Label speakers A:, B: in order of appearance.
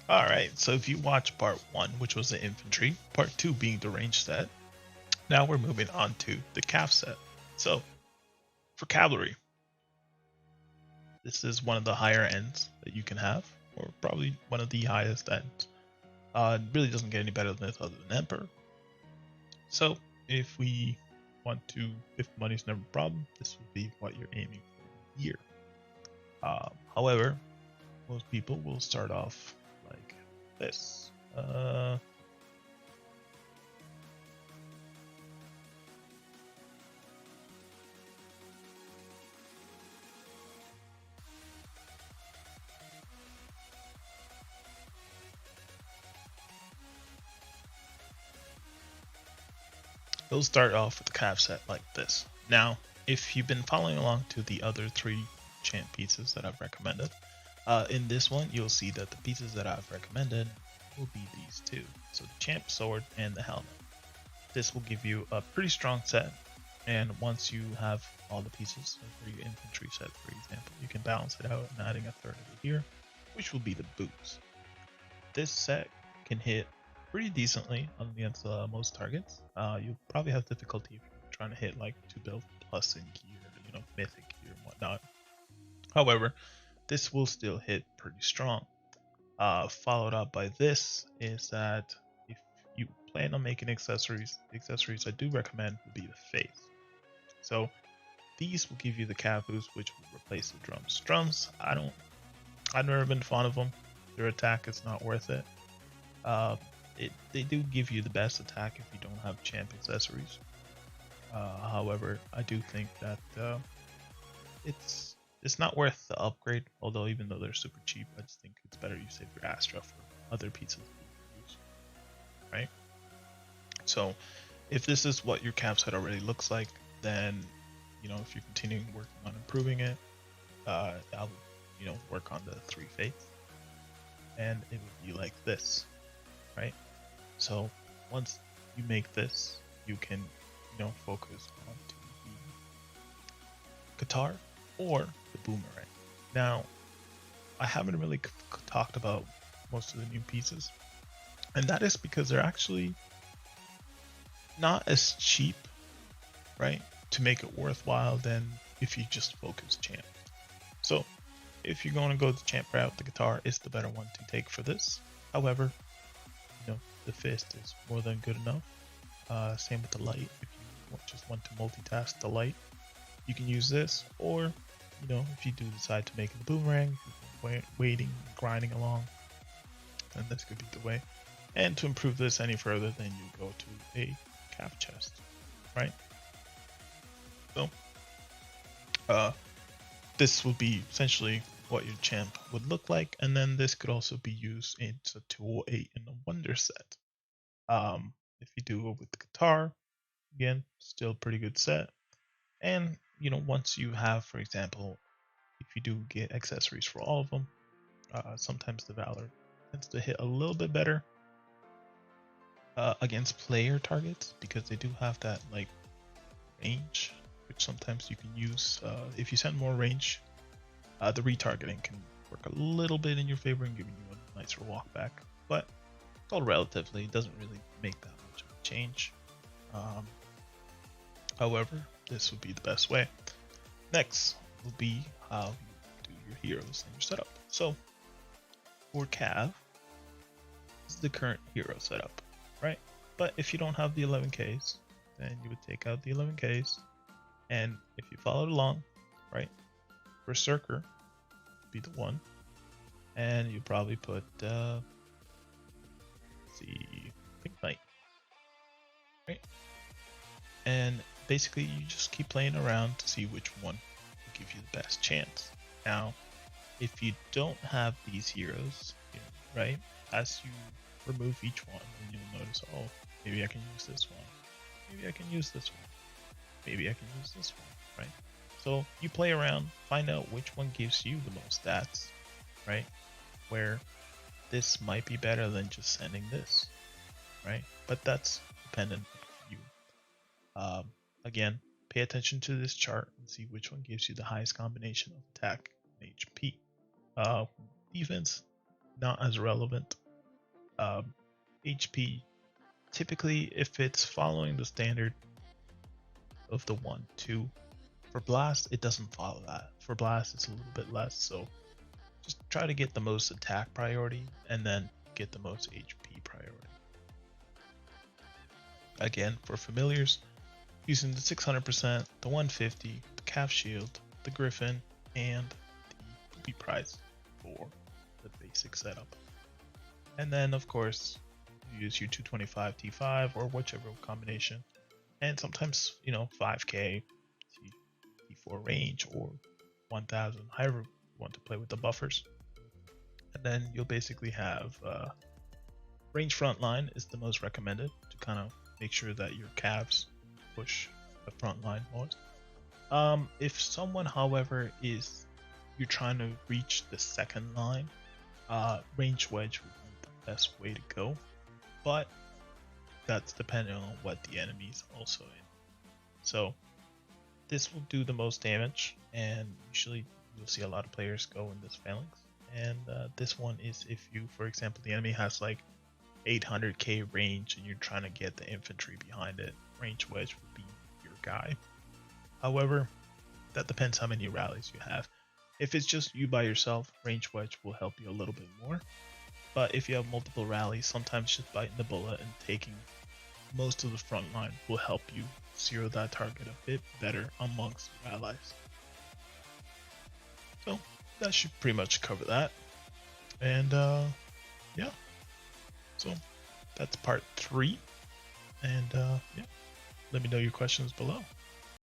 A: All right, so if you watch part one, which was the infantry, part two being the range set, now we're moving on to the calf set. So for cavalry, this is one of the higher ends that you can have, or probably one of the highest ends. It really doesn't get any better than this other than Emperor. So if we want to, if money's never a problem, this would be what you're aiming for here. However, most people will start off like this. They'll start off with the calf set like this. Now, if you've been following along to the other three champ pieces that I've recommended, in this one you'll see that the pieces that I've recommended will be these two. So the champ sword and the helmet. This will give you a pretty strong set, and once you have all the pieces for your infantry set, for example, you can balance it out and adding a third of it here, which will be the boots. This set can hit pretty decently against most targets. You'll probably have difficulty if you're trying to hit like 2 build plus in gear, mythic gear and whatnot. However, this will still hit pretty strong. Followed up by this is that if you plan on making accessories I do recommend would be the face. So these will give you the calf boost, which will replace the drums. Drums, I've never been fond of them. Their attack is not worth it. They do give you the best attack if you don't have champ accessories. However, I do think that it's not worth the upgrade. Although even though they're super cheap, I just think it's better you save your Astra for other pieces that you can use, right? So if this is what your cap set already looks like, then if you're continuing working on improving it, I'll work on the 3 fates, and it would be like this, right? So once you make this, you can focus on the guitar or the boomerang. Now, I haven't really talked about most of the new pieces, and that is because they're actually not as cheap, right, to make it worthwhile than if you just focus champ. So if you're going to go the champ route, the guitar is the better one to take for this. However, the fist is more than good enough. Same with the light. If you just want to multitask the light, you can use this. Or, if you do decide to make it the boomerang, waiting, grinding along, then this could be the way. And to improve this any further, then you go to a calf chest, right? So, this would be essentially what your champ would look like, and then this could also be used into 208 in the Wonder set. If you do it with the guitar, again, still pretty good set. And once you have, for example, if you do get accessories for all of them, sometimes the Valor tends to hit a little bit better against player targets because they do have that like range, which sometimes you can use. If you send more range, the retargeting can work a little bit in your favor and giving you a nicer walk back, but it's all relatively. It doesn't really make that much of a change. However, this would be the best way. Next will be how you do your heroes and your setup. So for Cav, this is the current hero setup, right? But if you don't have the 11Ks, then you would take out the 11Ks, and if you followed along, right, Berserker would be the one, and you probably put let's see, Pink Knight, right? And basically you just keep playing around to see which one will give you the best chance. Now, if you don't have these heroes, right, as you remove each one, then you'll notice, oh, maybe I can use this one, maybe I can use this one, maybe I can use this one, right? So you play around, find out which one gives you the most stats, right? Where this might be better than just sending this, right? But that's dependent on you. Again, pay attention to this chart and see which one gives you the highest combination of attack and HP. Defense, not as relevant. HP, typically, if it's following the standard of the 1, 2, for Blast, it doesn't follow that. For Blast, it's a little bit less, so just try to get the most attack priority and then get the most HP priority. Again, for familiars, using the 600%, the 150, the Calf Shield, the Griffin, and the Booby Prize for the basic setup. And then, of course, you use your 225 T5 or whichever combination. And sometimes, 5k T4 range or 1000, however you want to play with the buffers. And then you'll basically have range frontline is the most recommended to kind of make sure that your calves push the front line most. If someone, however, you're trying to reach the second line, range wedge would be the best way to go, but that's depending on what the enemy's also in. So this will do the most damage, and usually you'll see a lot of players go in this phalanx. And this one is if you, for example, the enemy has like 800k range and you're trying to get the infantry behind it, range wedge would be your guy. However, that depends how many rallies you have. If it's just you by yourself, range wedge will help you a little bit more. But if you have multiple rallies, sometimes just biting the bullet and taking most of the front line will help you zero that target a bit better amongst your allies. So that should pretty much cover that. And yeah, so that's part 3. And yeah, let me know your questions below.